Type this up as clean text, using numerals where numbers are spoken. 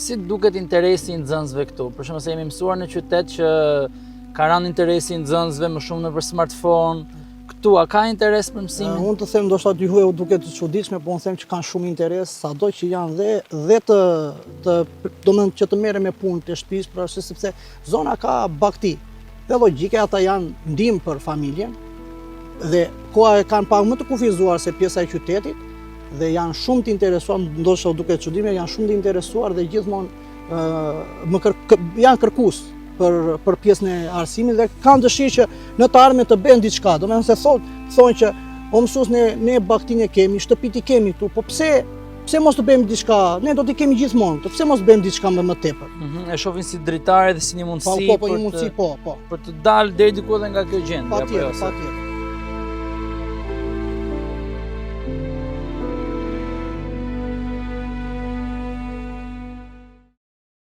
Si duket interesi i nxënësve këtu? Për shembull, se jemi mësuar në qytet që ka rënë interesi i nxënësve më shumë nëpër smartphone. Këtu a ka interes për mësimin? Unë të them ndoshta dy huaj u duket të çuditshme, po unë them që kanë shumë interes, sado që janë dhe domethënë që të merren me punë të shtëpisë, për arsye sepse zona ka bakti. Dhe logjike ata janë ndihmë për familjen dhe koha e kanë pak më të kufizuar se pjesa e qytetit dhe janë shumë të interesuar, ndoshta u duket çuditshme, janë shumë të interesuar dhe gjithmonë janë kërkues për pjesën e arsimit dhe kanë dëshirë që në të ardhmen të bëjnë diçka. Domethënë se thonë që o mësues ne baktinë kemi, shtëpitë kemi këtu, po pse mos të bëjmë diçka? Ne do t'i kemi gjithmonë, pse mos bëjmë diçka më tepër? E shohin si dritare dhe si një mundësi Po, një mundësi, po. Për të dalë deri diku edhe nga kjo gjendje. Patjetër.